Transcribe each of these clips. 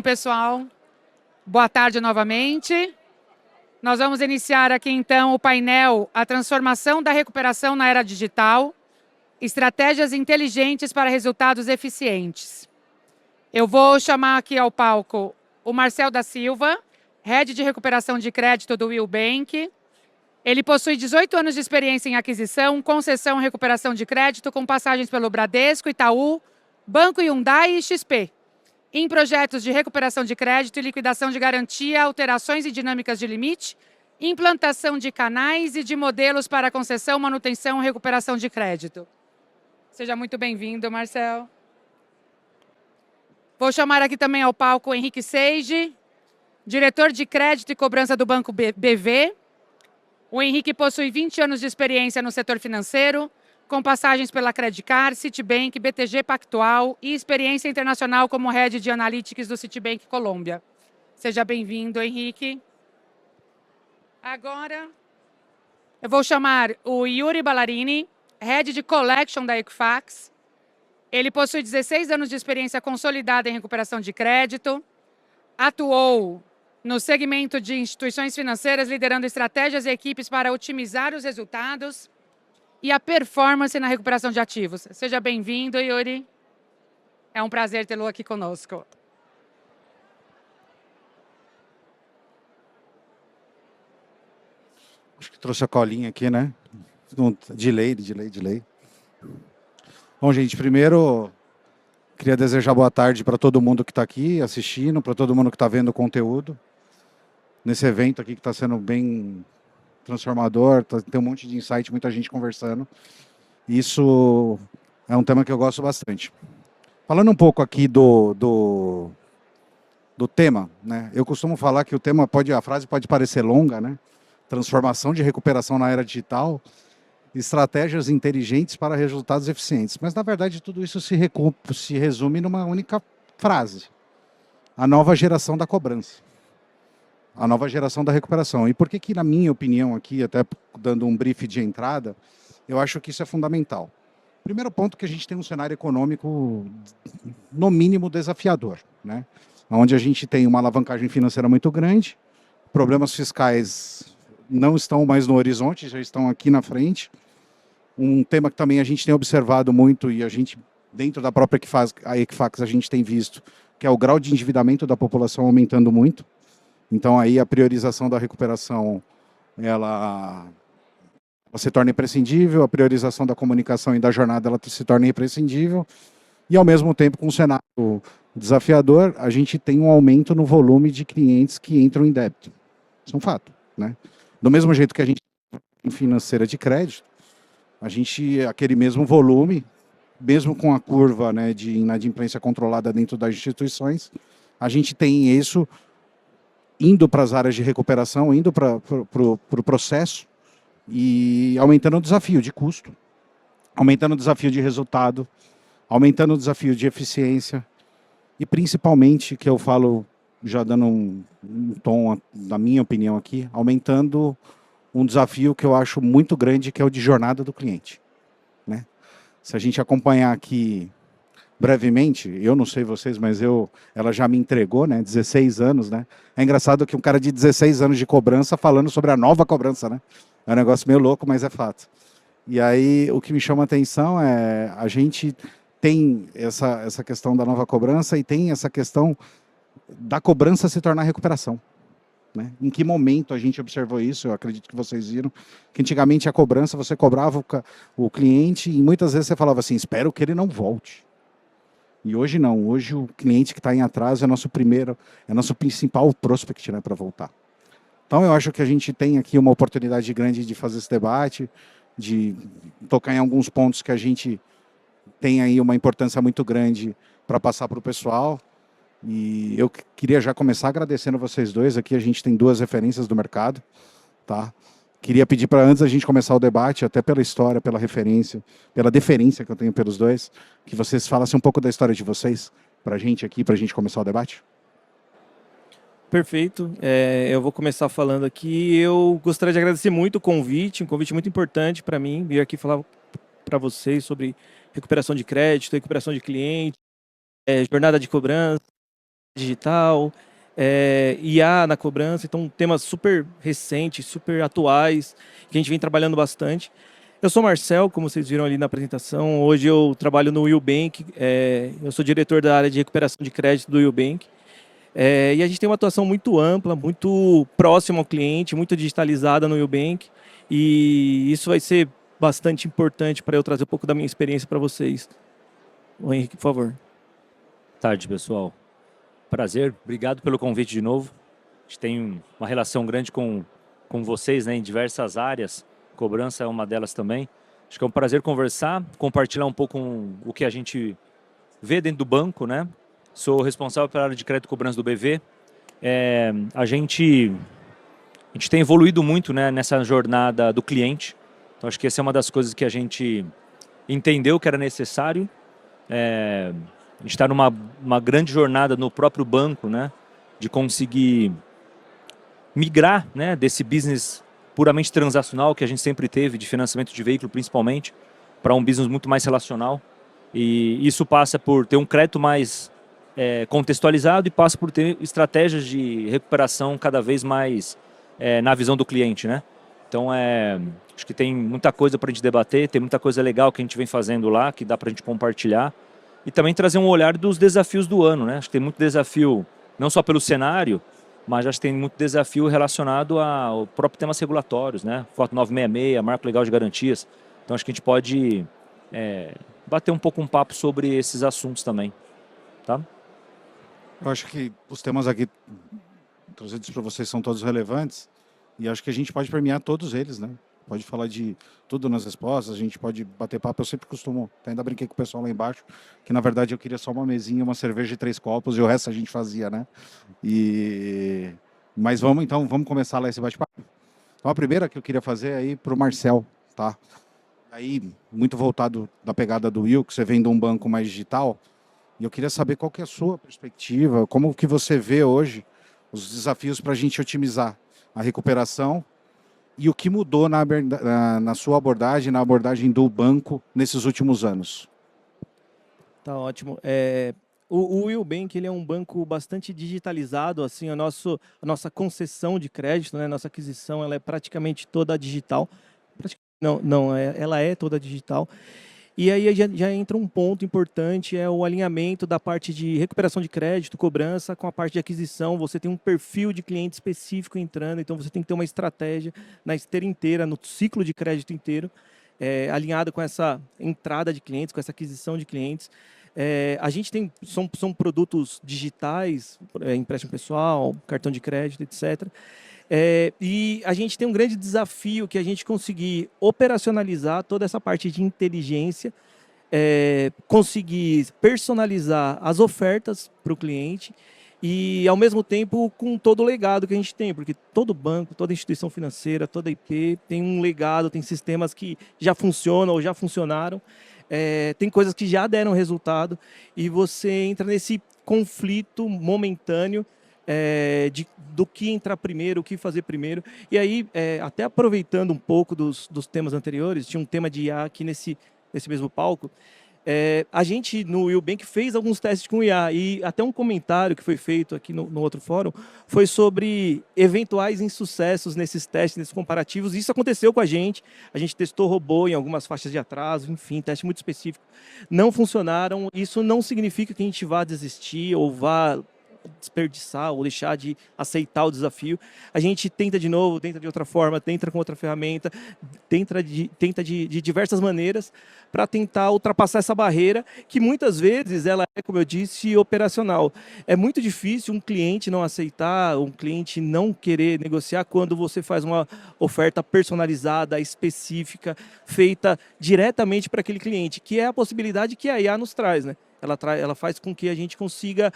pessoal, boa tarde novamente. Nós vamos iniciar aqui, então, o painel A Transformação da Recuperação na Era Digital, Estratégias Inteligentes para Resultados Eficientes. Eu vou chamar aqui ao palco o Marcel da Silva, Head de Recuperação de Crédito do Will Bank. Ele possui 18 anos de experiência em aquisição, concessão e recuperação de crédito, com passagens pelo Bradesco, Itaú, Banco Hyundai e XP, em projetos de recuperação de crédito e liquidação de garantia, alterações e dinâmicas de limite, implantação de canais e de modelos para concessão, manutenção e recuperação de crédito. Seja muito bem-vindo, Marcel. Vou chamar aqui também ao palco o Henrique Seiji, diretor de crédito e cobrança do Banco BV. O Henrique possui 20 anos de experiência no setor financeiro, com passagens pela Credit Card, Citibank, BTG Pactual e experiência internacional como Head de Analytics do Citibank Colômbia. Seja bem-vindo, Henrique. Agora, eu vou chamar o Yuri Ballarini, Head de Collection da Equifax. Ele possui 16 anos de experiência consolidada em recuperação de crédito, atuou no segmento de instituições financeiras, liderando estratégias e equipes para otimizar os resultados e a performance na recuperação de ativos. Seja bem-vindo, Yuri. É um prazer tê-lo aqui conosco. Acho que trouxe a colinha aqui, né? Delay. Bom, gente, primeiro queria desejar boa tarde para todo mundo que está aqui assistindo, para todo mundo que está vendo o conteúdo. Nesse evento aqui que está sendo bem transformador, tem um monte de insight, muita gente conversando. Isso é um tema que eu gosto bastante. Falando um pouco aqui do tema, né? Eu costumo falar que a frase pode parecer longa, né? Transformação de recuperação na era digital, estratégias inteligentes para resultados eficientes. Mas, na verdade, tudo isso se resume numa única frase: a nova geração da cobrança. A nova geração da recuperação. E por que, na minha opinião aqui, até dando um brief de entrada, eu acho que isso é fundamental. Primeiro ponto, que a gente tem um cenário econômico, no mínimo, desafiador, né? Onde a gente tem uma alavancagem financeira muito grande, problemas fiscais não estão mais no horizonte, já estão aqui na frente. Um tema que também a gente tem observado muito, e a gente, dentro da própria Equifax, a gente tem visto, que é o grau de endividamento da população aumentando muito. Então, aí a priorização da recuperação, ela se torna imprescindível, a priorização da comunicação e da jornada, ela se torna imprescindível, e, ao mesmo tempo, com um cenário desafiador, a gente tem um aumento no volume de clientes que entram em débito. Isso é um fato, né? Do mesmo jeito que a gente tem financeira de crédito, a gente, aquele mesmo volume, mesmo com a curva, né, de inadimplência controlada dentro das instituições, a gente tem isso indo para as áreas de recuperação, indo para o processo e aumentando o desafio de custo, aumentando o desafio de resultado, aumentando o desafio de eficiência e, principalmente, que eu falo, já dando um tom, na minha opinião aqui, aumentando um desafio que eu acho muito grande, que é o de jornada do cliente, né? Se a gente acompanhar aqui brevemente, eu não sei vocês, mas ela já me entregou, né? 16 anos, né? É engraçado que um cara de 16 anos de cobrança falando sobre a nova cobrança, né? É um negócio meio louco, mas é fato. E aí, o que me chama a atenção é a gente tem essa questão da nova cobrança e tem essa questão da cobrança se tornar recuperação, né? Em que momento a gente observou isso? Eu acredito que vocês viram que antigamente a cobrança, você cobrava o cliente e muitas vezes você falava assim: espero que ele não volte. E hoje não, hoje o cliente que está em atraso é nosso principal prospect, né, para voltar. Então eu acho que a gente tem aqui uma oportunidade grande de fazer esse debate, de tocar em alguns pontos que a gente tem aí uma importância muito grande para passar para o pessoal. E eu queria já começar agradecendo vocês dois. Aqui a gente tem duas referências do mercado, tá? Queria pedir para, antes da gente começar o debate, até pela história, pela referência, pela deferência que eu tenho pelos dois, que vocês falassem um pouco da história de vocês para a gente aqui, para a gente começar o debate. Perfeito. Eu vou começar falando aqui. Eu gostaria de agradecer muito o convite, um convite muito importante para mim, vir aqui falar para vocês sobre recuperação de crédito, recuperação de cliente, jornada de cobrança, digital, IA na cobrança, então temas super recentes, super atuais, que a gente vem trabalhando bastante. Eu sou Marcel, como vocês viram ali na apresentação. Hoje eu trabalho no Willbank, eu sou diretor da área de recuperação de crédito do Willbank. E a gente tem uma atuação muito ampla, muito próxima ao cliente, muito digitalizada no Willbank. E isso vai ser bastante importante para eu trazer um pouco da minha experiência para vocês. O Henrique, por favor. Boa tarde, pessoal. Prazer, obrigado pelo convite de novo. A gente tem uma relação grande com vocês, né, em diversas áreas. Cobrança é uma delas também. Acho que é um prazer conversar, compartilhar um pouco o que a gente vê dentro do banco, né? Sou responsável pela área de crédito e cobrança do BV. A gente tem evoluído muito, né, nessa jornada do cliente. Então, acho que essa é uma das coisas que a gente entendeu que era necessário. A gente está numa grande jornada no próprio banco, né, de conseguir migrar, né, desse business puramente transacional que a gente sempre teve, de financiamento de veículo principalmente, para um business muito mais relacional. E isso passa por ter um crédito mais contextualizado e passa por ter estratégias de recuperação cada vez mais na visão do cliente, né? Então, acho que tem muita coisa para a gente debater, tem muita coisa legal que a gente vem fazendo lá, que dá para a gente compartilhar. E também trazer um olhar dos desafios do ano, né? Acho que tem muito desafio, não só pelo cenário, mas acho que tem muito desafio relacionado ao próprio temas regulatórios, né? Foto 966, marco legal de garantias. Então, acho que a gente pode bater um pouco um papo sobre esses assuntos também, tá? Eu acho que os temas aqui trazidos para vocês são todos relevantes e acho que a gente pode permear todos eles, né? Pode falar de tudo nas respostas, a gente pode bater papo. Eu sempre costumo, ainda brinquei com o pessoal lá embaixo, que na verdade eu queria só uma mesinha, uma cerveja e 3 copos e o resto a gente fazia, né? Mas vamos começar lá esse bate-papo. Então a primeira que eu queria fazer é aí para o Marcel, tá? Aí, muito voltado da pegada do Will, que você vem de um banco mais digital, e eu queria saber qual que é a sua perspectiva, como que você vê hoje os desafios para a gente otimizar a recuperação e o que mudou na sua abordagem, na abordagem do banco nesses últimos anos. Tá ótimo. O Willbank, ele é um banco bastante digitalizado, assim, a nossa concessão de crédito, né, nossa aquisição, ela é praticamente toda digital. Ela é toda digital. E aí já entra um ponto importante, é o alinhamento da parte de recuperação de crédito, cobrança, com a parte de aquisição. Você tem um perfil de cliente específico entrando, então você tem que ter uma estratégia na esteira inteira, no ciclo de crédito inteiro, alinhado com essa entrada de clientes, com essa aquisição de clientes. A gente são produtos digitais, empréstimo pessoal, cartão de crédito, etc. E a gente tem um grande desafio que a gente conseguir operacionalizar toda essa parte de inteligência, conseguir personalizar as ofertas para o cliente e, ao mesmo tempo, com todo o legado que a gente tem, porque todo banco, toda instituição financeira, toda IP tem um legado, tem sistemas que já funcionam ou já funcionaram, tem coisas que já deram resultado e você entra nesse conflito momentâneo do que entrar primeiro, o que fazer primeiro. E aí, até aproveitando um pouco dos temas anteriores, tinha um tema de IA aqui nesse mesmo palco, a gente no Willbank fez alguns testes com IA e até um comentário que foi feito aqui no outro fórum foi sobre eventuais insucessos nesses testes, nesses comparativos. Isso aconteceu com a gente testou robô em algumas faixas de atraso, enfim, teste muito específico. Não funcionaram, isso não significa que a gente vá desistir ou vá desperdiçar ou deixar de aceitar o desafio. A gente tenta de novo, tenta de outra forma, tenta com outra ferramenta, tenta de diversas maneiras para tentar ultrapassar essa barreira que muitas vezes ela é, como eu disse, operacional. É muito difícil um cliente não aceitar, um cliente não querer negociar quando você faz uma oferta personalizada, específica, feita diretamente para aquele cliente, que é a possibilidade que a IA nos traz, né? Ela faz com que a gente consiga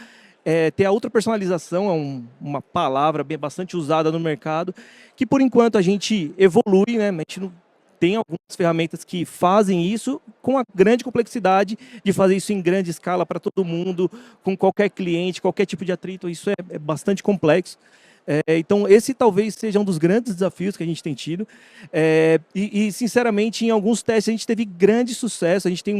ter a outra personalização, uma palavra bastante usada no mercado, que por enquanto a gente evolui, né? A gente não tem algumas ferramentas que fazem isso com a grande complexidade de fazer isso em grande escala para todo mundo, com qualquer cliente, qualquer tipo de atrito. Isso é bastante complexo. Então, esse talvez seja um dos grandes desafios que a gente tem tido. Sinceramente, em alguns testes a gente teve grande sucesso. A gente tem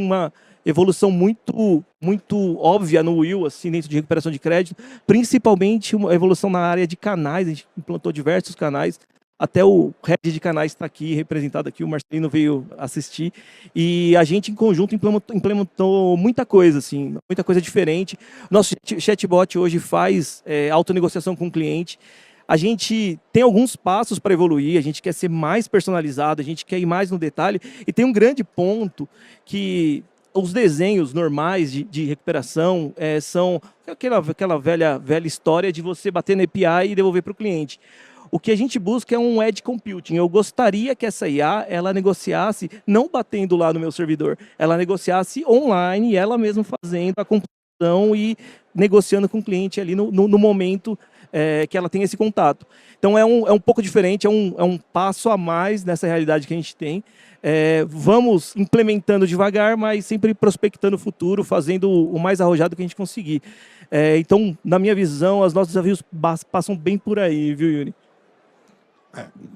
evolução muito óbvia no Will, assim, dentro de recuperação de crédito, principalmente uma evolução na área de canais. A gente implantou diversos canais. Até o head de canais está aqui, representado aqui, o Marcelino veio assistir. E a gente, em conjunto, implementou muita coisa, assim, muita coisa diferente. Nosso chatbot hoje faz autonegociação com o cliente. A gente tem alguns passos para evoluir, a gente quer ser mais personalizado, a gente quer ir mais no detalhe. E tem um grande ponto que os desenhos normais de recuperação são aquela velha história de você bater na API e devolver para o cliente. O que a gente busca é um edge computing. Eu gostaria que essa IA ela negociasse, não batendo lá no meu servidor, ela negociasse online, ela mesma fazendo a computação e negociando com o cliente ali no momento que ela tem esse contato. Então é um pouco diferente, é um passo a mais nessa realidade que a gente tem. Vamos implementando devagar, mas sempre prospectando o futuro, fazendo o mais arrojado que a gente conseguir. Então, na minha visão, os nossos desafios passam bem por aí, viu, Yuri?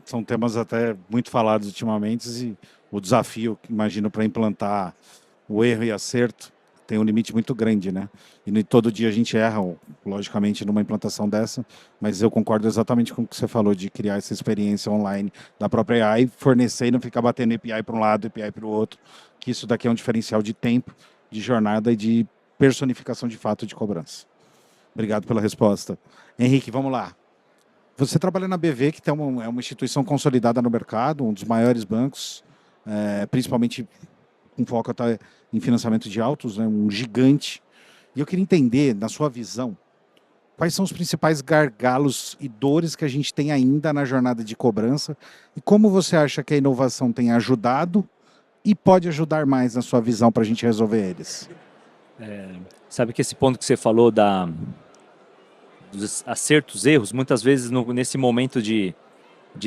São temas até muito falados ultimamente e o desafio, imagino, para implantar o erro e acerto tem um limite muito grande, né? E todo dia a gente erra, logicamente, numa implantação dessa, mas eu concordo exatamente com o que você falou de criar essa experiência online da própria AI, fornecer e não ficar batendo API para um lado, API para o outro, que isso daqui é um diferencial de tempo, de jornada e de personificação de fato de cobrança. Obrigado pela resposta. Henrique, vamos lá. Você trabalha na BV, que é uma instituição consolidada no mercado, um dos maiores bancos, principalmente com foco até em financiamento de autos, né, um gigante. E eu queria entender, na sua visão, quais são os principais gargalos e dores que a gente tem ainda na jornada de cobrança e como você acha que a inovação tem ajudado e pode ajudar mais na sua visão para a gente resolver eles? Sabe que esse ponto que você falou dos acertos, erros, muitas vezes nesse momento de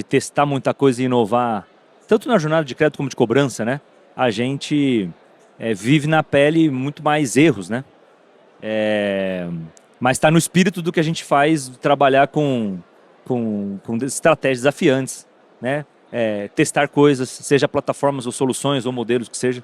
testar muita coisa e inovar, tanto na jornada de crédito como de cobrança, né? A gente vive na pele muito mais erros, né? Mas está no espírito do que a gente faz, trabalhar com estratégias desafiantes, né? Testar coisas, seja plataformas ou soluções ou modelos que seja.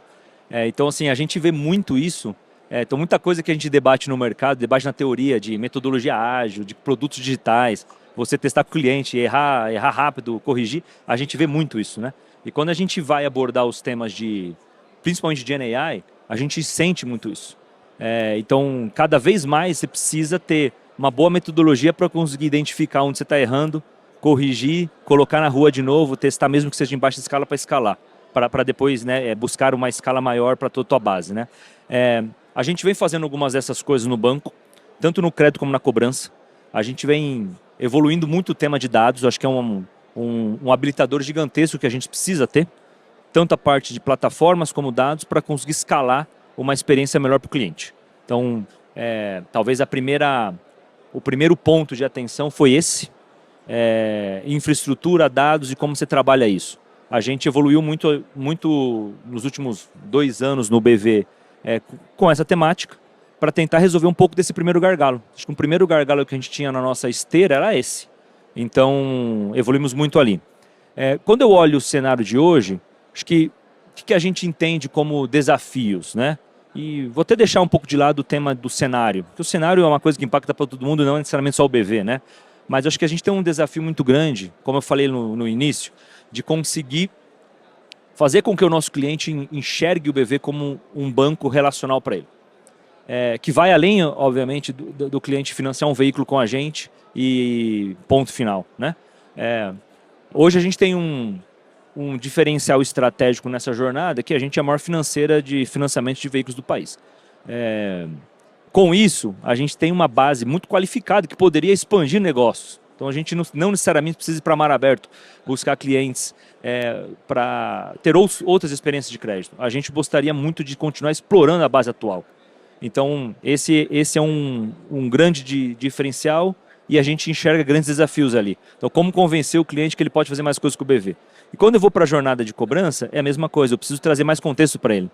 Então, assim, a gente vê muito isso. Então, muita coisa que a gente debate no mercado, debate na teoria de metodologia ágil, de produtos digitais, você testar com o cliente, errar rápido, corrigir, a gente vê muito isso, né? E quando a gente vai abordar os temas principalmente de GenAI, a gente sente muito isso. Então, cada vez mais você precisa ter uma boa metodologia para conseguir identificar onde você está errando, corrigir, colocar na rua de novo, testar mesmo que seja em baixa escala para escalar, para depois, né, buscar uma escala maior para toda a tua base, né? A gente vem fazendo algumas dessas coisas no banco, tanto no crédito como na cobrança. A gente vem evoluindo muito o tema de dados, eu acho que é um habilitador gigantesco que a gente precisa ter, tanto a parte de plataformas como dados, para conseguir escalar uma experiência melhor para o cliente. Então, talvez o primeiro ponto de atenção foi esse, infraestrutura, dados e como você trabalha isso. A gente evoluiu muito nos últimos 2 anos no BV com essa temática, para tentar resolver um pouco desse primeiro gargalo. Acho que o primeiro gargalo que a gente tinha na nossa esteira era esse. Então, evoluímos muito ali. Quando eu olho o cenário de hoje, acho que o que a gente entende como desafios, né? E vou até deixar um pouco de lado o tema do cenário, porque o cenário é uma coisa que impacta para todo mundo, não necessariamente só o BV, né? Mas acho que a gente tem um desafio muito grande, como eu falei no início, de conseguir fazer com que o nosso cliente enxergue o BV como um banco relacional para ele. Que vai além, obviamente, do cliente financiar um veículo com a gente e ponto final, né? Hoje a gente tem um diferencial estratégico nessa jornada, que a gente é a maior financeira de financiamento de veículos do país. Com isso, a gente tem uma base muito qualificada que poderia expandir negócios. Então a gente não necessariamente precisa ir para mar aberto, buscar clientes para ter outras experiências de crédito. A gente gostaria muito de continuar explorando a base atual. Então esse é um grande diferencial e a gente enxerga grandes desafios ali. Então como convencer o cliente que ele pode fazer mais coisas com o BV? E quando eu vou para a jornada de cobrança, é a mesma coisa, eu preciso trazer mais contexto para ele.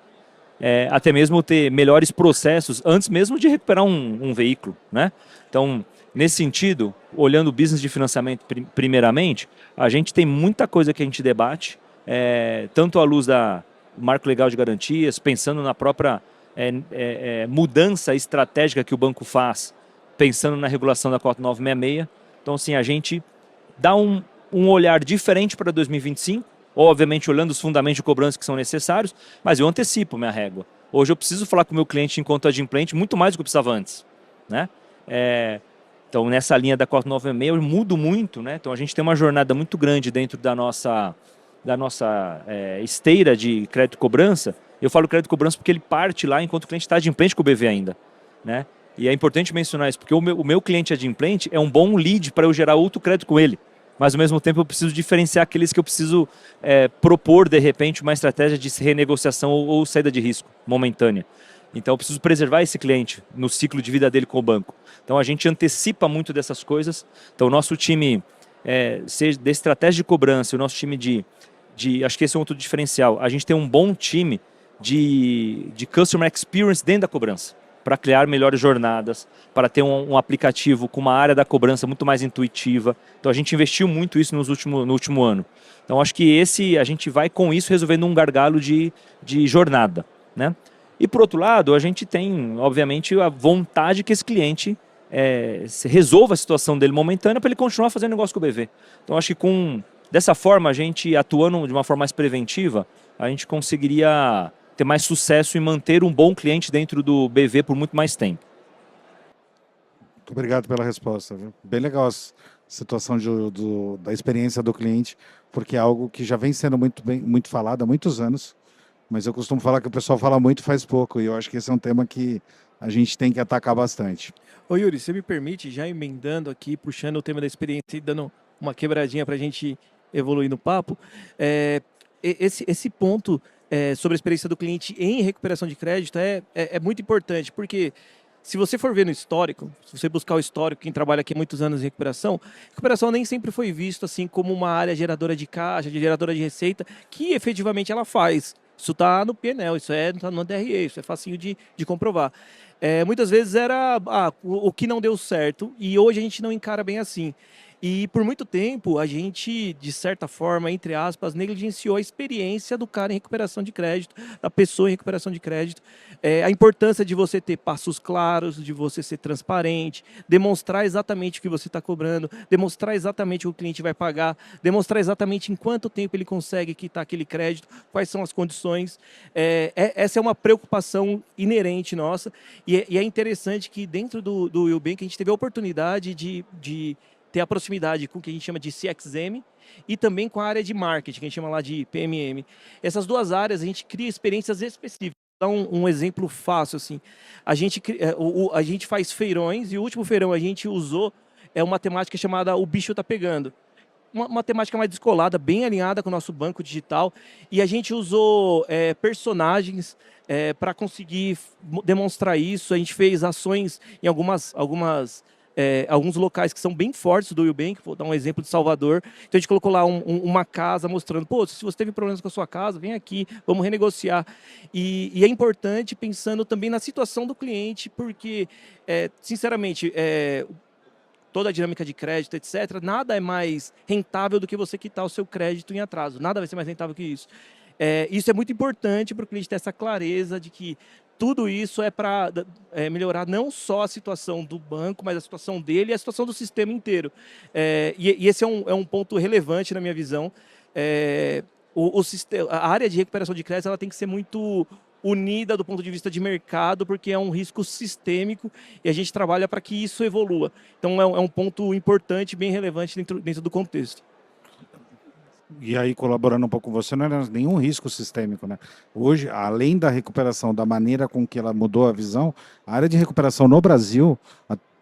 Até mesmo ter melhores processos antes mesmo de recuperar um veículo, né? Então, nesse sentido, olhando o business de financiamento primeiramente, a gente tem muita coisa que a gente debate, tanto à luz da marco legal de garantias, pensando na própria mudança estratégica que o banco faz, pensando na regulação da cota 966. Então, assim, a gente dá um olhar diferente para 2025, obviamente olhando os fundamentos de cobrança que são necessários, mas eu antecipo minha régua. Hoje eu preciso falar com o meu cliente enquanto adimplente muito mais do que eu precisava antes, né? Então, nessa linha da cota 966, eu mudo muito, né? Então, a gente tem uma jornada muito grande dentro da nossa esteira de crédito e cobrança. Eu falo crédito e cobrança porque ele parte lá enquanto o cliente está adimplente com o BV ainda, né? E é importante mencionar isso, porque o meu cliente adimplente é um bom lead para eu gerar outro crédito com ele. Mas, ao mesmo tempo, eu preciso diferenciar aqueles que eu preciso propor, de repente, uma estratégia de renegociação ou saída de risco momentânea. Então, eu preciso preservar esse cliente no ciclo de vida dele com o banco. Então, a gente antecipa muito dessas coisas. Então, o nosso time de estratégia de cobrança, o nosso time acho que esse é um outro diferencial. A gente tem um bom time de customer experience dentro da cobrança, para criar melhores jornadas, para ter um aplicativo com uma área da cobrança muito mais intuitiva. Então, a gente investiu muito isso no último ano. Então, acho que a gente vai com isso resolvendo um gargalo de jornada, né? E, por outro lado, a gente tem, obviamente, a vontade que esse cliente resolva a situação dele momentânea para ele continuar fazendo negócio com o BV. Então, acho que dessa forma, a gente atuando de uma forma mais preventiva, a gente conseguiria ter mais sucesso em manter um bom cliente dentro do BV por muito mais tempo. Muito obrigado pela resposta, viu? Bem legal a situação da experiência do cliente, porque é algo que já vem sendo muito falado há muitos anos, mas eu costumo falar que o pessoal fala muito e faz pouco, e eu acho que esse é um tema que a gente tem que atacar bastante. Ô Yuri, você me permite, já emendando aqui, puxando o tema da experiência e dando uma quebradinha para a gente evoluir no papo, esse ponto sobre a experiência do cliente em recuperação de crédito é muito importante, porque se você for ver no histórico, se você buscar o histórico, quem trabalha aqui há muitos anos em recuperação nem sempre foi visto assim como uma área geradora de caixa, geradora de receita, que efetivamente ela faz. Isso está no PNL, isso está no DRE, isso é facinho de comprovar. Muitas vezes era o que não deu certo e hoje a gente não encara bem assim. E por muito tempo a gente, de certa forma, entre aspas, negligenciou a experiência do cara em recuperação de crédito, da pessoa em recuperação de crédito. A importância de você ter passos claros, de você ser transparente, demonstrar exatamente o que você está cobrando, demonstrar exatamente o que o cliente vai pagar, demonstrar exatamente em quanto tempo ele consegue quitar aquele crédito, quais são as condições. Essa é uma preocupação inerente nossa e é interessante que dentro do Willbank a gente teve a oportunidade de ter a proximidade com o que a gente chama de CXM e também com a área de marketing, que a gente chama lá de PMM. Essas duas áreas a gente cria experiências específicas. Vou dar um exemplo fácil, assim. A gente faz feirões e o último feirão a gente usou uma temática chamada O Bicho Tá Pegando. Uma temática mais descolada, bem alinhada com o nosso banco digital, e a gente usou personagens para conseguir demonstrar isso. A gente fez ações em alguns locais que são bem fortes do Willbank, vou dar um exemplo de Salvador. Então a gente colocou lá uma casa mostrando, se você teve problemas com a sua casa, vem aqui, vamos renegociar. E é importante pensando também na situação do cliente, porque, sinceramente, toda a dinâmica de crédito, etc., nada é mais rentável do que você quitar o seu crédito em atraso. Nada vai ser mais rentável que isso. Isso é muito importante para o cliente ter essa clareza de que tudo isso é para melhorar não só a situação do banco, mas a situação dele e a situação do sistema inteiro. E esse é um ponto relevante na minha visão. A área de recuperação de crédito ela tem que ser muito unida do ponto de vista de mercado, porque é um risco sistêmico e a gente trabalha para que isso evolua. Então é um ponto importante, bem relevante dentro do contexto. E aí, colaborando um pouco com você, não era nenhum risco sistêmico, né? Hoje, além da recuperação, da maneira com que ela mudou a visão, a área de recuperação no Brasil,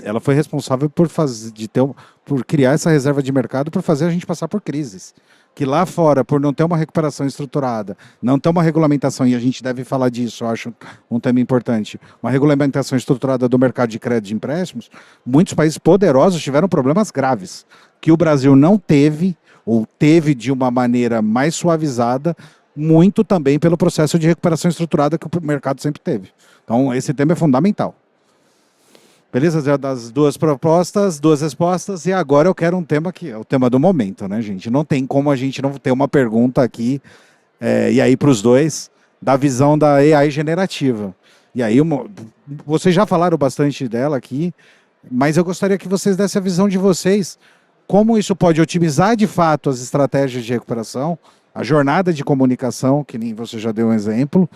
ela foi responsável por criar essa reserva de mercado, por fazer a gente passar por crises. Que lá fora, por não ter uma recuperação estruturada, não ter uma regulamentação, e a gente deve falar disso, eu acho um tema importante, uma regulamentação estruturada do mercado de crédito de empréstimos, muitos países poderosos tiveram problemas graves, que o Brasil não teve, ou teve de uma maneira mais suavizada, muito também pelo processo de recuperação estruturada que o mercado sempre teve. Então, esse tema é fundamental. Beleza? Já das duas propostas, duas respostas, e agora eu quero um tema que é o tema do momento, né, gente? Não tem como a gente não ter uma pergunta aqui, e aí para os dois, da visão da AI generativa. E aí, vocês já falaram bastante dela aqui, mas eu gostaria que vocês dessem a visão de vocês, como isso pode otimizar de fato as estratégias de recuperação, a jornada de comunicação, que nem você já deu um exemplo,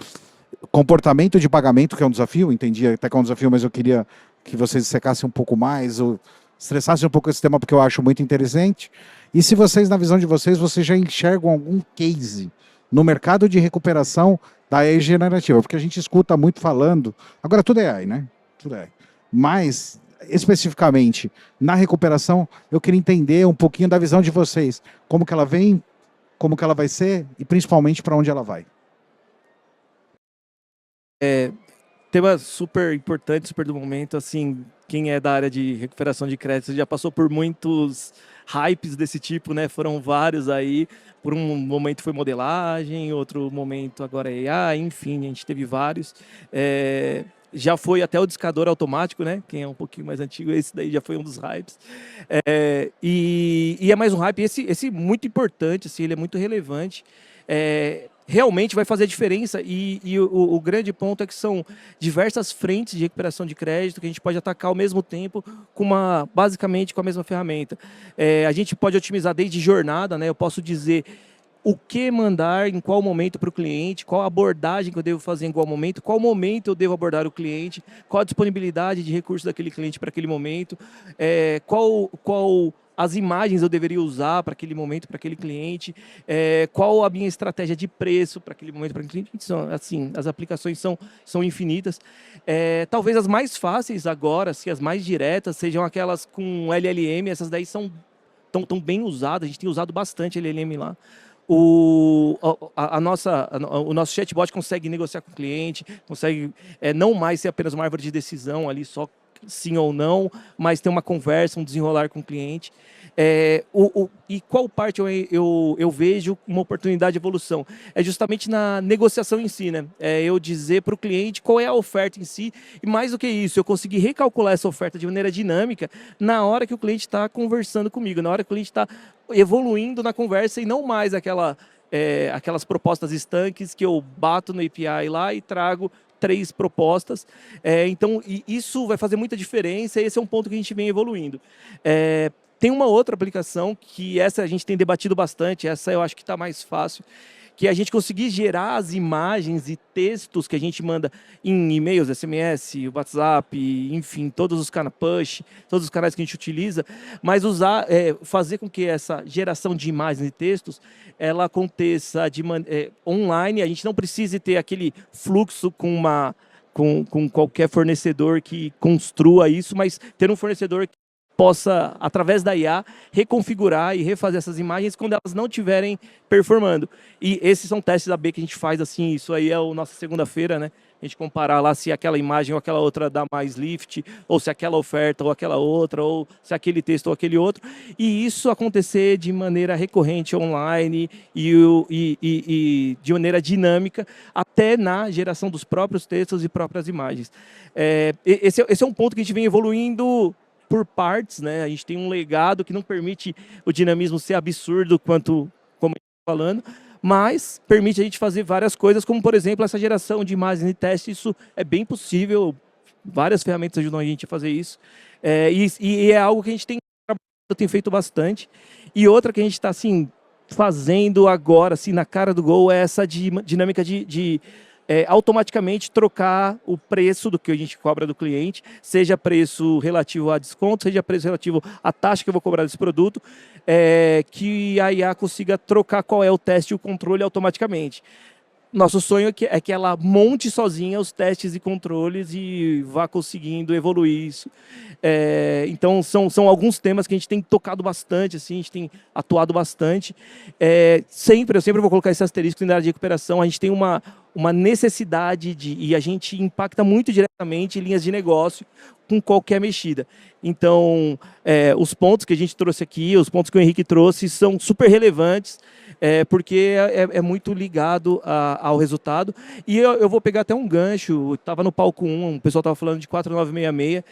comportamento de pagamento, que é um desafio, entendi até que é um desafio, mas eu queria que vocês secassem um pouco mais, ou estressassem um pouco esse tema, porque eu acho muito interessante. E se vocês, na visão de vocês, vocês já enxergam algum case no mercado de recuperação da AI generativa? Porque a gente escuta muito falando, agora tudo é AI, né? Tudo é AI. Mas, especificamente, na recuperação, eu queria entender um pouquinho da visão de vocês, como que ela vem, como que ela vai ser e principalmente para onde ela vai. Tema super importante, super do momento, assim, quem é da área de recuperação de crédito já passou por muitos hypes desse tipo, né? Foram vários aí, por um momento foi modelagem, outro momento agora é AI, enfim, a gente teve vários. Já foi até o discador automático, né? Quem é um pouquinho mais antigo, esse daí já foi um dos hypes. E é mais um hype, esse muito importante, assim, ele é muito relevante. Realmente vai fazer a diferença e o grande ponto é que são diversas frentes de recuperação de crédito que a gente pode atacar ao mesmo tempo basicamente com a mesma ferramenta. A gente pode otimizar desde jornada, né? Eu posso dizer o que mandar em qual momento para o cliente, qual abordagem que eu devo fazer em qual momento eu devo abordar o cliente, qual a disponibilidade de recursos daquele cliente para aquele momento, qual as imagens eu deveria usar para aquele momento, para aquele cliente, qual a minha estratégia de preço para aquele momento, para aquele cliente. Então, assim, as aplicações são infinitas. Talvez as mais fáceis agora, assim, as mais diretas, sejam aquelas com LLM, essas daí tão bem usadas, a gente tem usado bastante LLM lá. O nosso chatbot consegue negociar com o cliente, consegue não mais ser apenas uma árvore de decisão ali, só sim ou não, mas ter uma conversa, um desenrolar com o cliente. E qual parte eu vejo uma oportunidade de evolução? É justamente na negociação em si, né? Eu dizer para o cliente qual é a oferta em si, e mais do que isso, eu conseguir recalcular essa oferta de maneira dinâmica na hora que o cliente está conversando comigo, na hora que o cliente está evoluindo na conversa e não mais aquelas propostas estanques que eu bato no API lá e trago 3 propostas. Então, isso vai fazer muita diferença e esse é um ponto que a gente vem evoluindo. Tem uma outra aplicação que essa a gente tem debatido bastante, essa eu acho que está mais fácil, que é a gente conseguir gerar as imagens e textos que a gente manda em e-mails, SMS, WhatsApp, enfim, todos os canais push, todos os canais que a gente utiliza, mas fazer com que essa geração de imagens e textos ela aconteça online, a gente não precise ter aquele fluxo com qualquer fornecedor que construa isso, mas ter um fornecedor que possa, através da IA, reconfigurar e refazer essas imagens quando elas não estiverem performando. E esses são testes AB que a gente faz, assim, isso aí é a nossa segunda-feira, né? A gente comparar lá se aquela imagem ou aquela outra dá mais lift, ou se aquela oferta ou aquela outra, ou se aquele texto ou aquele outro. E isso acontecer de maneira recorrente online e de maneira dinâmica, até na geração dos próprios textos e próprias imagens. Esse é um ponto que a gente vem evoluindo por partes, né? A gente tem um legado que não permite o dinamismo ser absurdo como a gente está falando, mas permite a gente fazer várias coisas, como, por exemplo, essa geração de imagens e testes. Isso é bem possível, várias ferramentas ajudam a gente a fazer isso, e é algo que a gente tem feito bastante. E outra que a gente está assim, fazendo agora, assim, na cara do gol, é essa dinâmica de automaticamente trocar o preço do que a gente cobra do cliente, seja preço relativo a desconto, seja preço relativo à taxa que eu vou cobrar desse produto, que a IA consiga trocar qual é o teste e o controle automaticamente. Nosso sonho é que ela monte sozinha os testes e controles e vá conseguindo evoluir isso. Então, são alguns temas que a gente tem tocado bastante, assim, a gente tem atuado bastante. Eu sempre vou colocar esse asterisco na área de recuperação. A gente tem uma necessidade e a gente impacta muito diretamente em linhas de negócio com qualquer mexida. Então, os pontos que a gente trouxe aqui, os pontos que o Henrique trouxe, são super relevantes, porque é muito ligado ao resultado. E eu vou pegar até um gancho, estava no palco 1, o pessoal estava falando de 4966,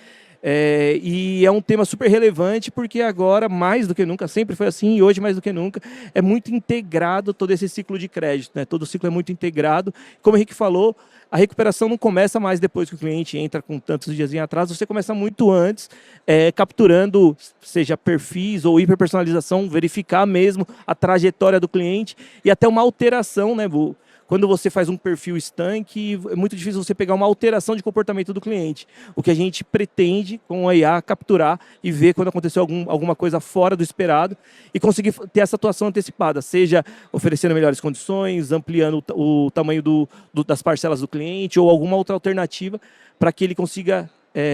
E é um tema super relevante porque agora, mais do que nunca, sempre foi assim e hoje mais do que nunca, é muito integrado todo esse ciclo de crédito, né? Todo o ciclo é muito integrado. Como o Henrique falou, a recuperação não começa mais depois que o cliente entra com tantos dias em atraso, você começa muito antes, capturando, seja perfis ou hiperpersonalização, verificar mesmo a trajetória do cliente e até uma alteração, né, Bu? Quando você faz um perfil estanque, é muito difícil você pegar uma alteração de comportamento do cliente. O que a gente pretende com a IA capturar e ver quando aconteceu alguma coisa fora do esperado e conseguir ter essa atuação antecipada, seja oferecendo melhores condições, ampliando o tamanho das parcelas do cliente ou alguma outra alternativa para que ele consiga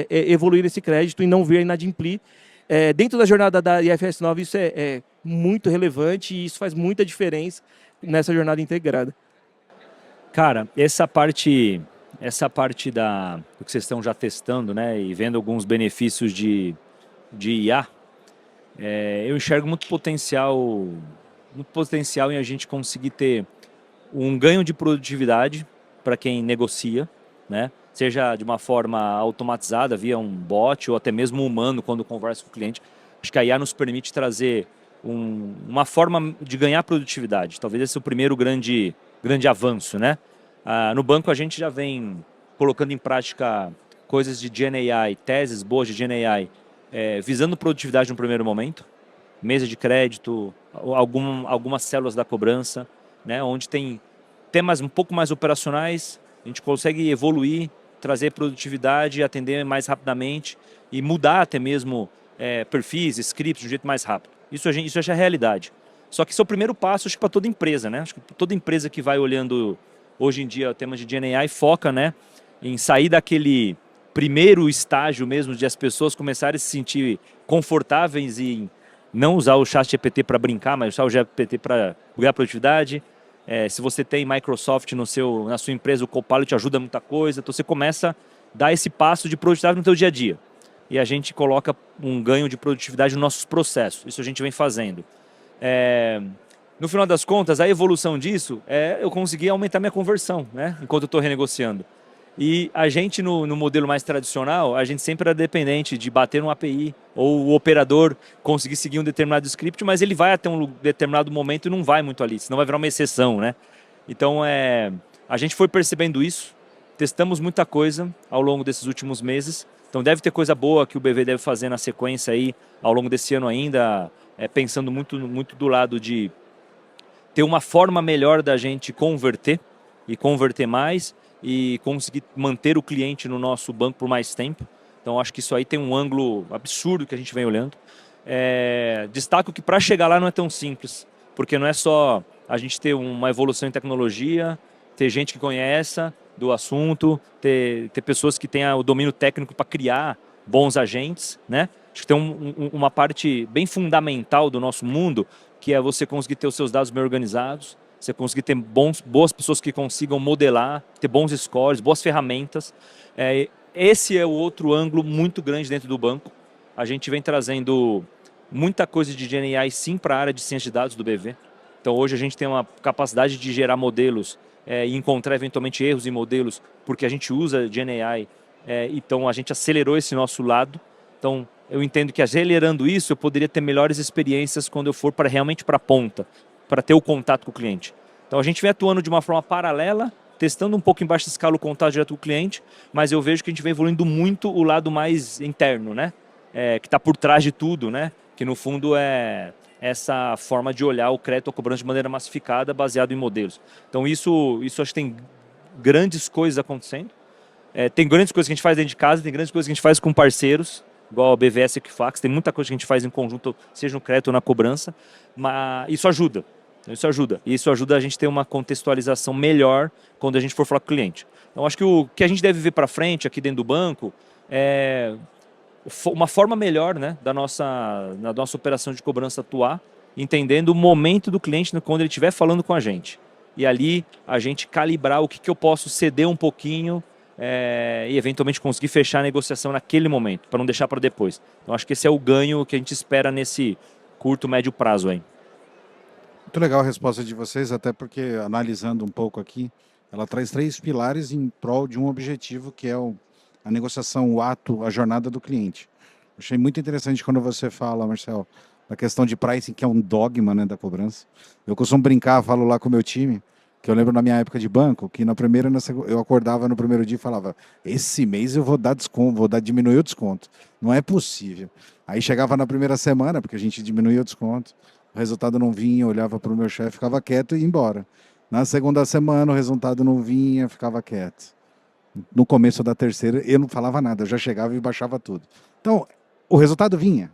evoluir esse crédito e não vir a inadimplir. Dentro da jornada da IFRS 9 isso é muito relevante e isso faz muita diferença nessa jornada integrada. Cara, essa parte do que vocês estão já testando, né, e vendo alguns benefícios de IA, eu enxergo muito potencial em a gente conseguir ter um ganho de produtividade para quem negocia, né, seja de uma forma automatizada via um bot ou até mesmo humano quando conversa com o cliente. Acho que a IA nos permite trazer uma forma de ganhar produtividade. Talvez esse é o primeiro grande avanço, né? No banco a gente já vem colocando em prática coisas de GenAI, teses boas de GenAI, visando produtividade no primeiro momento, mesa de crédito, algumas células da cobrança, né? Onde tem temas um pouco mais operacionais, a gente consegue evoluir, trazer produtividade, atender mais rapidamente e mudar até mesmo perfis, scripts de um jeito mais rápido. Isso já é realidade. Só que isso é o primeiro passo, acho que para toda empresa, né? Acho que toda empresa que vai olhando hoje em dia o tema de GenAI foca, né, em sair daquele primeiro estágio mesmo de as pessoas começarem a se sentir confortáveis em não usar o ChatGPT para brincar, mas usar o GPT para ganhar produtividade. Se você tem Microsoft na sua empresa, o Copilot ajuda muita coisa, então você começa a dar esse passo de produtividade no seu dia a dia. E a gente coloca um ganho de produtividade nos nossos processos, isso a gente vem fazendo. No final das contas, a evolução disso eu consegui aumentar minha conversão, né, enquanto eu estou renegociando. E a gente, no modelo mais tradicional, a gente sempre era dependente de bater no API ou o operador conseguir seguir um determinado script, mas ele vai até um determinado momento e não vai muito ali, senão vai virar uma exceção, né? Então, a gente foi percebendo isso, testamos muita coisa ao longo desses últimos meses, então deve ter coisa boa que o BV deve fazer na sequência aí, ao longo desse ano ainda, pensando muito, muito do lado de ter uma forma melhor da gente converter e converter mais e conseguir manter o cliente no nosso banco por mais tempo. Então acho que isso aí tem um ângulo absurdo que a gente vem olhando. Destaco que para chegar lá não é tão simples, porque não é só a gente ter uma evolução em tecnologia, ter gente que conheça do assunto, ter pessoas que tenham o domínio técnico para criar bons agentes, né? Acho que tem uma parte bem fundamental do nosso mundo, que é você conseguir ter os seus dados bem organizados, você conseguir ter boas pessoas que consigam modelar, ter bons scores, boas ferramentas. Esse é o outro ângulo muito grande dentro do banco. A gente vem trazendo muita coisa de GenAI sim para a área de ciência de dados do BV. Então hoje a gente tem uma capacidade de gerar modelos e encontrar eventualmente erros em modelos, porque a gente usa GenAI, então a gente acelerou esse nosso lado. Então eu entendo que acelerando isso eu poderia ter melhores experiências quando eu for realmente para a ponta, para ter o contato com o cliente. Então a gente vem atuando de uma forma paralela, testando um pouco em baixa escala o contato direto com o cliente, mas eu vejo que a gente vem evoluindo muito o lado mais interno, né? Que está por trás de tudo, né? Que no fundo é essa forma de olhar o crédito ou cobrança de maneira massificada, baseado em modelos. Então isso acho que tem grandes coisas acontecendo. Tem grandes coisas que a gente faz dentro de casa, tem grandes coisas que a gente faz com parceiros, igual a BVS e o Equifax, tem muita coisa que a gente faz em conjunto, seja no crédito ou na cobrança, mas isso ajuda. E isso ajuda a gente a ter uma contextualização melhor quando a gente for falar com o cliente. Então acho que o que a gente deve ver para frente aqui dentro do banco é uma forma melhor, né, da nossa operação de cobrança atuar, entendendo o momento do cliente quando ele estiver falando com a gente. E ali a gente calibrar o que eu posso ceder um pouquinho e eventualmente conseguir fechar a negociação naquele momento, para não deixar para depois. Então acho que esse é o ganho que a gente espera nesse curto, médio prazo aí. Muito legal a resposta de vocês, até porque, analisando um pouco aqui, ela traz 3 pilares em prol de um objetivo, que é a negociação, o ato, a jornada do cliente. Achei muito interessante quando você fala, Marcel, da questão de pricing, que é um dogma, né, da cobrança. Eu costumo brincar, falo lá com o meu time, que eu lembro na minha época de banco, que na primeira, eu acordava no primeiro dia e falava, esse mês eu vou dar desconto, diminuir o desconto. Não é possível. Aí chegava na primeira semana, porque a gente diminuía o desconto, o resultado não vinha, eu olhava para o meu chefe, ficava quieto e ia embora. Na segunda semana o resultado não vinha, ficava quieto. No começo da terceira eu não falava nada, eu já chegava e baixava tudo. Então, o resultado vinha,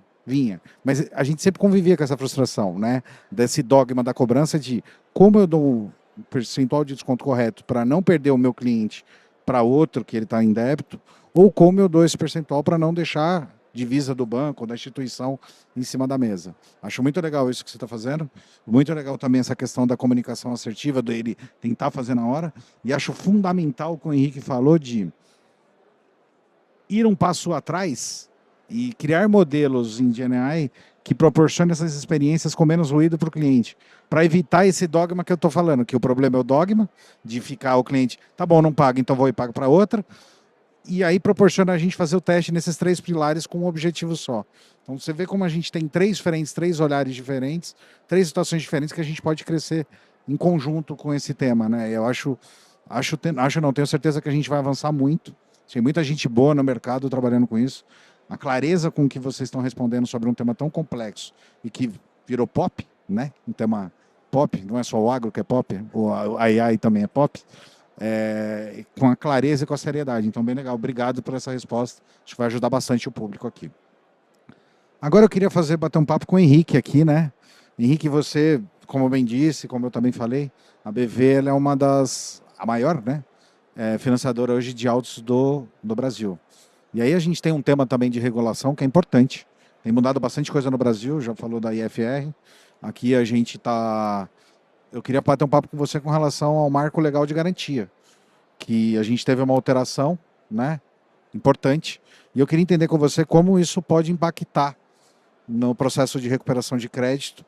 mas a gente sempre convivia com essa frustração, né? Desse dogma da cobrança de como eu dou o percentual de desconto correto para não perder o meu cliente para outro que ele está em débito, ou como eu dou esse percentual para não deixar divisa do banco, da instituição em cima da mesa. Acho muito legal isso que você está fazendo, muito legal também essa questão da comunicação assertiva, dele tentar fazer na hora, e acho fundamental o que o Henrique falou de ir um passo atrás e criar modelos em GenAI que proporcionem essas experiências com menos ruído para o cliente, para evitar esse dogma que eu estou falando, que o problema é o dogma de ficar o cliente, tá bom, não paga, então vou e pago para outra, e aí proporciona a gente fazer o teste nesses 3 pilares com um objetivo só. Então você vê como a gente tem 3 frentes, 3 olhares diferentes, 3 situações diferentes que a gente pode crescer em conjunto com esse tema, né? Eu não, tenho certeza que a gente vai avançar muito. Tem muita gente boa no mercado trabalhando com isso. A clareza com que vocês estão respondendo sobre um tema tão complexo e que virou pop, né? Um tema pop, não é só o agro que é pop, a AI também é pop. Com a clareza e com a seriedade. Então, bem legal. Obrigado por essa resposta. Acho que vai ajudar bastante o público aqui. Agora eu queria bater um papo com o Henrique aqui, né? Henrique, você, como eu bem disse, como eu também falei, a BV ela é a maior, né? Financiadora hoje de autos do Brasil. E aí a gente tem um tema também de regulação que é importante. Tem mudado bastante coisa no Brasil, já falou da IFR. Aqui a gente está... Eu queria bater um papo com você com relação ao marco legal de garantia, que a gente teve uma alteração, né, importante, e eu queria entender com você como isso pode impactar no processo de recuperação de crédito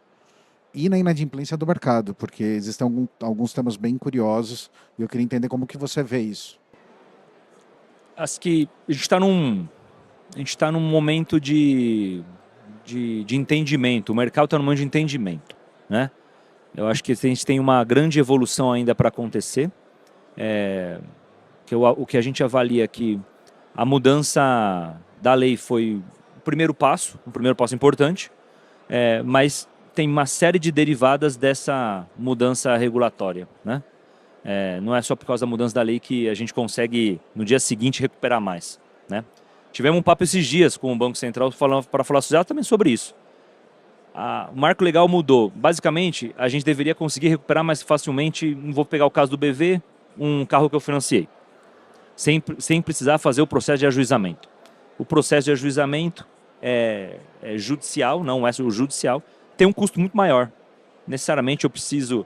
e na inadimplência do mercado, porque existem alguns temas bem curiosos, e eu queria entender como que você vê isso. Acho que a gente está num momento de entendimento, o mercado está num momento de entendimento, né? Eu acho que a gente tem uma grande evolução ainda para acontecer. O que a gente avalia que a mudança da lei foi um primeiro passo importante, mas tem uma série de derivadas dessa mudança regulatória, né? Não é só por causa da mudança da lei que a gente consegue, no dia seguinte, recuperar mais, né? Tivemos um papo esses dias com o Banco Central para falar exatamente sobre isso. O marco legal mudou. Basicamente, a gente deveria conseguir recuperar mais facilmente, não vou pegar o caso do BV, um carro que eu financiei, sem precisar fazer o processo de ajuizamento. O processo de ajuizamento é judicial, não é o judicial, tem um custo muito maior. Necessariamente eu preciso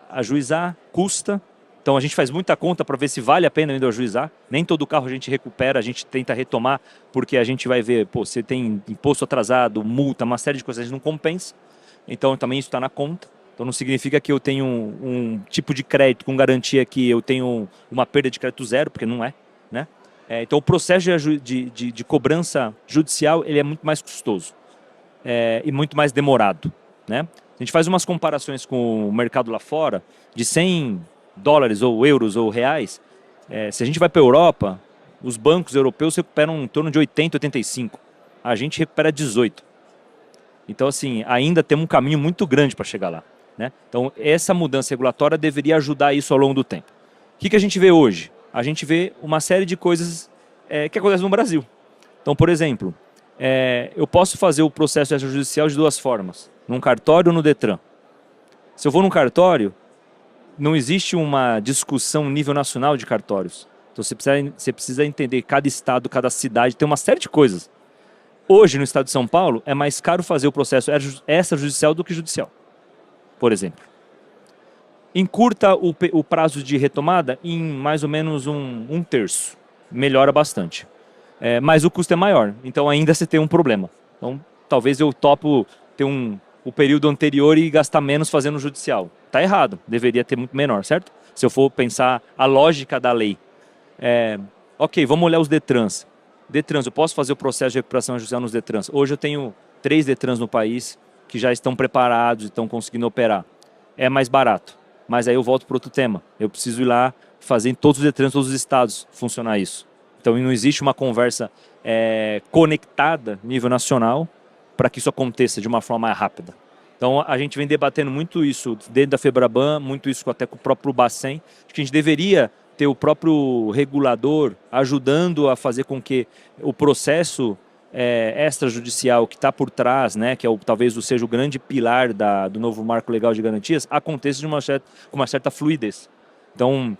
ajuizar, custa. Então a gente faz muita conta para ver se vale a pena ainda ajuizar. Nem todo carro a gente recupera, a gente tenta retomar, porque a gente vai ver, você tem imposto atrasado, multa, uma série de coisas, a gente não compensa. Então também isso está na conta. Então não significa que eu tenho um tipo de crédito com garantia que eu tenho uma perda de crédito zero, porque não é, né? Então o processo de cobrança judicial ele é muito mais custoso e muito mais demorado, né? A gente faz umas comparações com o mercado lá fora, de 100 dólares ou euros ou reais, se a gente vai para a Europa, os bancos europeus recuperam em torno de 80, 85. A gente recupera 18. Então, assim, ainda temos um caminho muito grande para chegar lá, né? Então, essa mudança regulatória deveria ajudar isso ao longo do tempo. O que a gente vê hoje? A gente vê uma série de coisas que acontecem no Brasil. Então, por exemplo, eu posso fazer o processo extrajudicial de 2 formas, num cartório ou no Detran. Se eu vou num cartório, não existe uma discussão nível nacional de cartórios. Então você precisa entender cada estado, cada cidade, tem uma série de coisas. Hoje, no estado de São Paulo, é mais caro fazer o processo extrajudicial do que judicial, por exemplo. Encurta o prazo de retomada em mais ou menos um terço. Melhora bastante. Mas o custo é maior, então ainda você tem um problema. Então talvez eu topo ter o período anterior e gastar menos fazendo o judicial. Está errado, deveria ter muito menor, certo? Se eu for pensar a lógica da lei. Ok, vamos olhar os DETRANs. DETRANs, eu posso fazer o processo de recuperação judicial nos DETRANs. Hoje eu tenho 3 DETRANs no país que já estão preparados e estão conseguindo operar. É mais barato, mas aí eu volto para outro tema. Eu preciso ir lá fazer em todos os DETRANs, todos os estados, funcionar isso. Então não existe uma conversa conectada nível nacional para que isso aconteça de uma forma mais rápida. Então a gente vem debatendo muito isso dentro da FEBRABAN, muito isso até com o próprio Bacen, de que a gente deveria ter o próprio regulador ajudando a fazer com que o processo extrajudicial que está por trás, né, que talvez seja o grande pilar do novo marco legal de garantias, aconteça com uma certa fluidez. Então,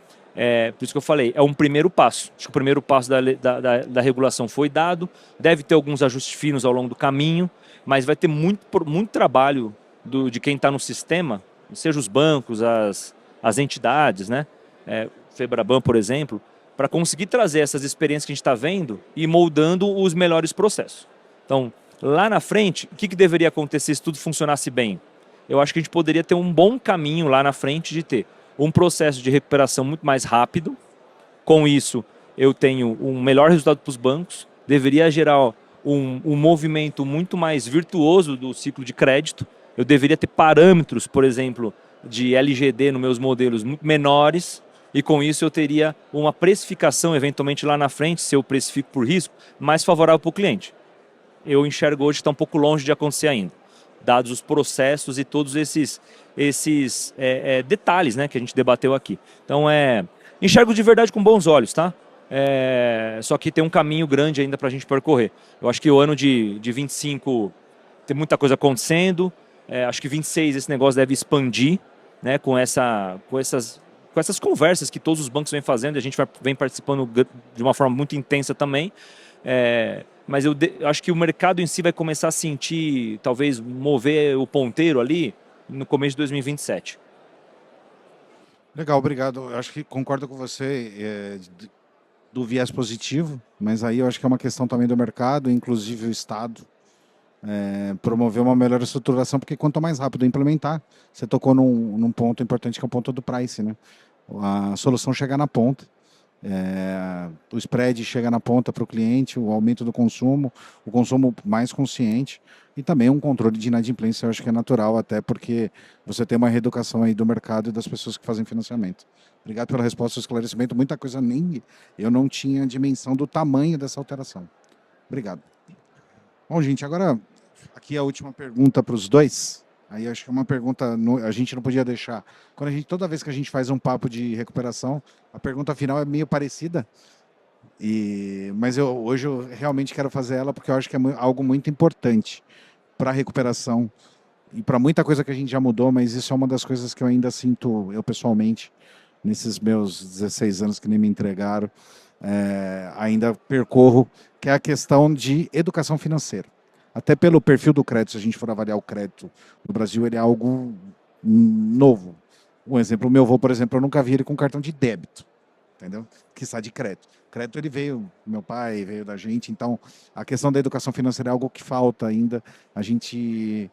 por isso que eu falei, é um primeiro passo. Acho que o primeiro passo da regulação foi dado, deve ter alguns ajustes finos ao longo do caminho, mas vai ter muito trabalho de quem está no sistema, seja os bancos, as entidades, né? FEBRABAN, por exemplo, para conseguir trazer essas experiências que a gente está vendo e moldando os melhores processos. Então, lá na frente, o que deveria acontecer se tudo funcionasse bem? Eu acho que a gente poderia ter um bom caminho lá na frente de ter um processo de recuperação muito mais rápido. Com isso, eu tenho um melhor resultado para os bancos, deveria gerar um movimento muito mais virtuoso do ciclo de crédito. Eu deveria ter parâmetros, por exemplo, de LGD nos meus modelos muito menores, e com isso eu teria uma precificação, eventualmente lá na frente, se eu precifico por risco, mais favorável para o cliente. Eu enxergo hoje que está um pouco longe de acontecer ainda, dados os processos e todos esses detalhes, né, que a gente debateu aqui. Então, enxergo de verdade com bons olhos, tá? Só que tem um caminho grande ainda para a gente percorrer. Eu acho que o ano de 25 tem muita coisa acontecendo, acho que 26 esse negócio deve expandir, né, com essas conversas que todos os bancos vêm fazendo, a gente vem participando de uma forma muito intensa também, mas eu acho que o mercado em si vai começar a sentir, talvez mover o ponteiro ali no começo de 2027. Legal, obrigado. Eu acho que concordo com você do viés positivo, mas aí eu acho que é uma questão também do mercado, inclusive o Estado, promover uma melhor estruturação, porque quanto mais rápido implementar, você tocou num ponto importante que é o ponto do price, né? A solução chega na ponta, o spread chega na ponta para o cliente, o aumento do consumo, o consumo mais consciente e também um controle de inadimplência, eu acho que é natural, até porque você tem uma reeducação aí do mercado e das pessoas que fazem financiamento. Obrigado pela resposta e esclarecimento, muita coisa eu não tinha dimensão do tamanho dessa alteração. Obrigado. Bom, gente, agora aqui a última pergunta para os dois. Aí acho que é uma pergunta, a gente não podia deixar. Toda vez que a gente faz um papo de recuperação, a pergunta final é meio parecida. Mas hoje eu realmente quero fazer ela porque eu acho que é algo muito importante para a recuperação e para muita coisa que a gente já mudou, mas isso é uma das coisas que eu ainda sinto, eu pessoalmente, nesses meus 16 anos que nem me entregaram, ainda percorro, que é a questão de educação financeira. Até pelo perfil do crédito, se a gente for avaliar o crédito no Brasil, ele é algo novo. Um exemplo, o meu avô, por exemplo, eu nunca vi ele com cartão de débito, entendeu? Que sai de crédito. Crédito ele veio, meu pai veio da gente, então a questão da educação financeira é algo que falta ainda a gente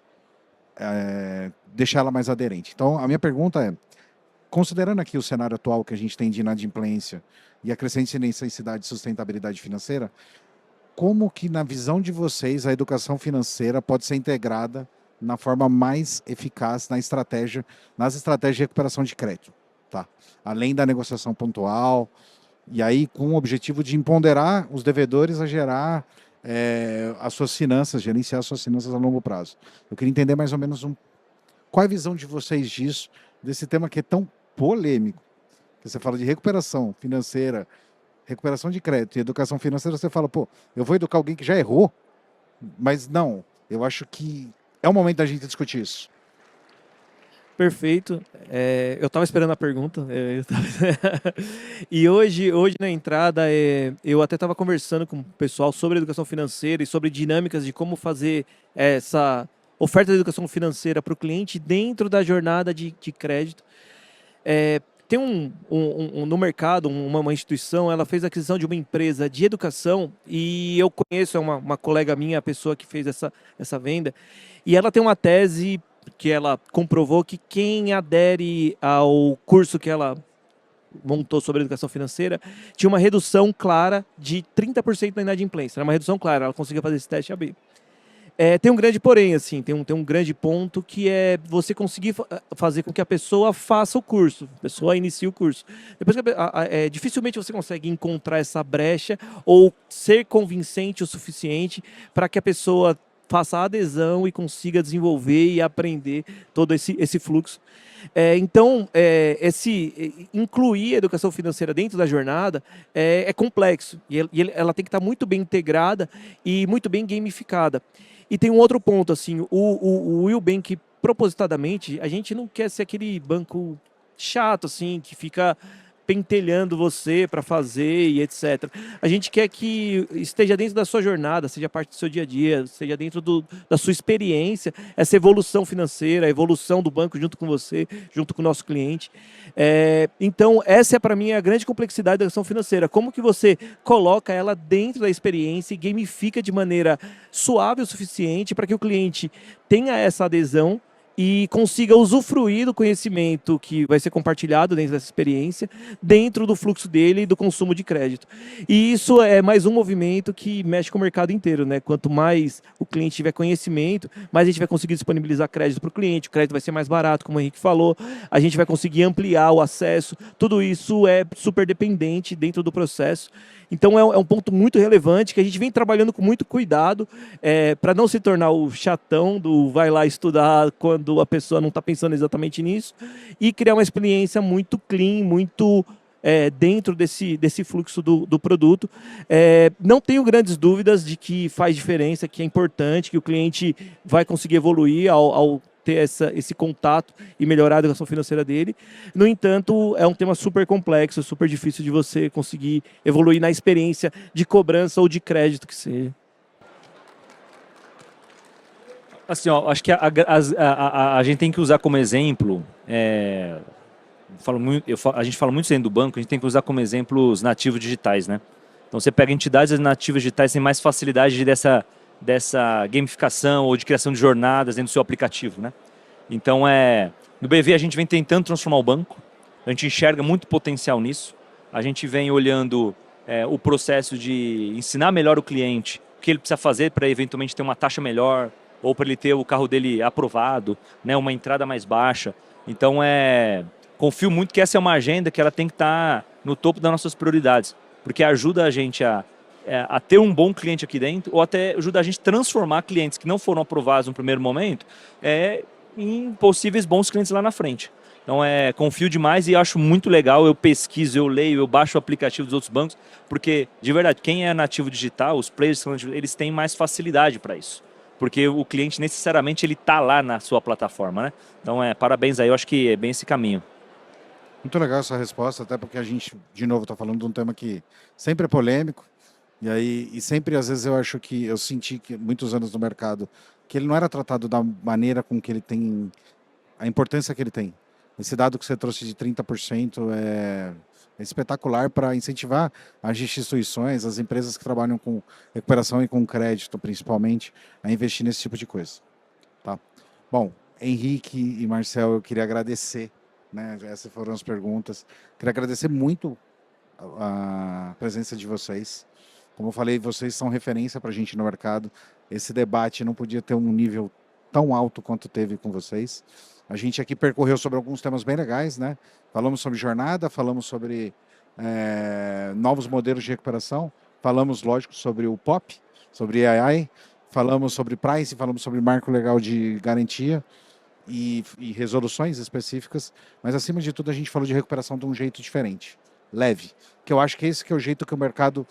deixar ela mais aderente. Então, a minha pergunta é, considerando aqui o cenário atual que a gente tem de inadimplência e a crescente necessidade de sustentabilidade financeira, como que, na visão de vocês, a educação financeira pode ser integrada na forma mais eficaz nas estratégias de recuperação de crédito, tá? Além da negociação pontual, e aí com o objetivo de empoderar os devedores a gerar as suas finanças, gerenciar as suas finanças a longo prazo. Eu queria entender mais ou menos qual é a visão de vocês disso, desse tema que é tão polêmico, que você fala de recuperação financeira, recuperação de crédito e educação financeira, você fala, pô, eu vou educar alguém que já errou, mas não, eu acho que é o momento da gente discutir isso. Perfeito. Eu estava esperando a pergunta. E hoje na entrada, eu até estava conversando com o pessoal sobre educação financeira e sobre dinâmicas de como fazer essa oferta de educação financeira para o cliente dentro da jornada de crédito. Tem no mercado, uma instituição, ela fez a aquisição de uma empresa de educação e eu conheço, uma colega minha, a pessoa que fez essa venda, e ela tem uma tese que ela comprovou que quem adere ao curso que ela montou sobre a educação financeira, tinha uma redução clara de 30% na inadimplência. Era uma redução clara, ela conseguia fazer esse teste AB. Tem um grande porém, assim, tem um grande ponto que é você conseguir fazer com que a pessoa faça o curso, a pessoa inicie o curso. Depois que dificilmente você consegue encontrar essa brecha ou ser convincente o suficiente para que a pessoa faça a adesão e consiga desenvolver e aprender todo esse fluxo. Então, incluir a educação financeira dentro da jornada é complexo e ela tem que estar muito bem integrada e muito bem gamificada. E tem um outro ponto, assim, o Will Bank, propositadamente, a gente não quer ser aquele banco chato, assim, que fica pentelhando você para fazer e etc. A gente quer que esteja dentro da sua jornada, seja parte do seu dia a dia, seja dentro da sua experiência, essa evolução financeira, a evolução do banco junto com você, junto com o nosso cliente. Então, essa é para mim a grande complexidade da educação financeira. Como que você coloca ela dentro da experiência e gamifica de maneira suave o suficiente para que o cliente tenha essa adesão e consiga usufruir do conhecimento que vai ser compartilhado dentro dessa experiência, dentro do fluxo dele e do consumo de crédito. E isso é mais um movimento que mexe com o mercado inteiro, né? Quanto mais o cliente tiver conhecimento, mais a gente vai conseguir disponibilizar crédito para o cliente, o crédito vai ser mais barato, como o Henrique falou, a gente vai conseguir ampliar o acesso, tudo isso é super dependente dentro do processo. Então é um ponto muito relevante que a gente vem trabalhando com muito cuidado para não se tornar o chatão do vai lá estudar quando a pessoa não está pensando exatamente nisso e criar uma experiência muito clean, muito dentro desse fluxo do produto. Não tenho grandes dúvidas de que faz diferença, que é importante, que o cliente vai conseguir evoluir ao ter esse contato e melhorar a educação financeira dele. No entanto, é um tema super complexo, super difícil de você conseguir evoluir na experiência de cobrança ou de crédito que seja. Assim, ó, acho que a gente tem que usar como exemplo, a gente fala muito dentro do banco, a gente tem que usar como exemplo os nativos digitais, né? Então você pega entidades nativas digitais, tem mais facilidade dessa gamificação ou de criação de jornadas dentro do seu aplicativo, né? Então, no BV a gente vem tentando transformar o banco, a gente enxerga muito potencial nisso, a gente vem olhando o processo de ensinar melhor o cliente o que ele precisa fazer para eventualmente ter uma taxa melhor ou para ele ter o carro dele aprovado, né, uma entrada mais baixa. Então, confio muito que essa é uma agenda que ela tem que estar no topo das nossas prioridades, porque ajuda a gente a ter um bom cliente aqui dentro, ou até ajuda a gente a transformar clientes que não foram aprovados no primeiro momento em possíveis bons clientes lá na frente. Então, confio demais e acho muito legal, eu pesquiso, eu leio, eu baixo o aplicativo dos outros bancos, porque, de verdade, quem é nativo digital, os players, eles têm mais facilidade para isso, porque o cliente necessariamente ele está lá na sua plataforma, né? Então, parabéns aí, eu acho que é bem esse caminho. Muito legal essa resposta, até porque a gente, de novo, está falando de um tema que sempre é polêmico, e sempre, às vezes, eu senti que muitos anos no mercado, que ele não era tratado da maneira com que ele tem, a importância que ele tem. Esse dado que você trouxe de 30% é espetacular para incentivar as instituições, as empresas que trabalham com recuperação e com crédito, principalmente, a investir nesse tipo de coisa. Tá? Bom, Henrique e Marcel, eu queria agradecer, né? Essas foram as perguntas. Queria agradecer muito a presença de vocês. Como eu falei, vocês são referência para a gente no mercado. Esse debate não podia ter um nível tão alto quanto teve com vocês. A gente aqui percorreu sobre alguns temas bem legais, né? Falamos sobre jornada, falamos sobre novos modelos de recuperação, falamos, lógico, sobre o POP, sobre AI, falamos sobre price, falamos sobre marco legal de garantia e resoluções específicas, mas acima de tudo a gente falou de recuperação de um jeito diferente, leve, que eu acho que esse que é o jeito que o mercado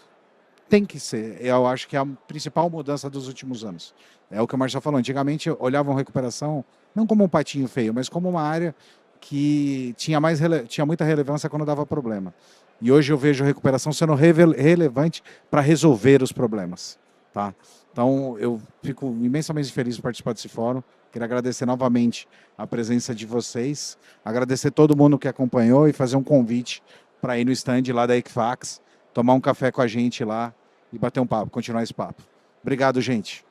tem que ser. Eu acho que é a principal mudança dos últimos anos. É o que o Marcelo falou. Antigamente olhavam recuperação não como um patinho feio, mas como uma área que tinha muita relevância quando dava problema. E hoje eu vejo a recuperação sendo relevante para resolver os problemas. Tá? Então eu fico imensamente feliz de participar desse fórum. Queria agradecer novamente a presença de vocês, agradecer todo mundo que acompanhou e fazer um convite para ir no stand lá da Equifax, tomar um café com a gente lá e bater um papo, continuar esse papo. Obrigado, gente.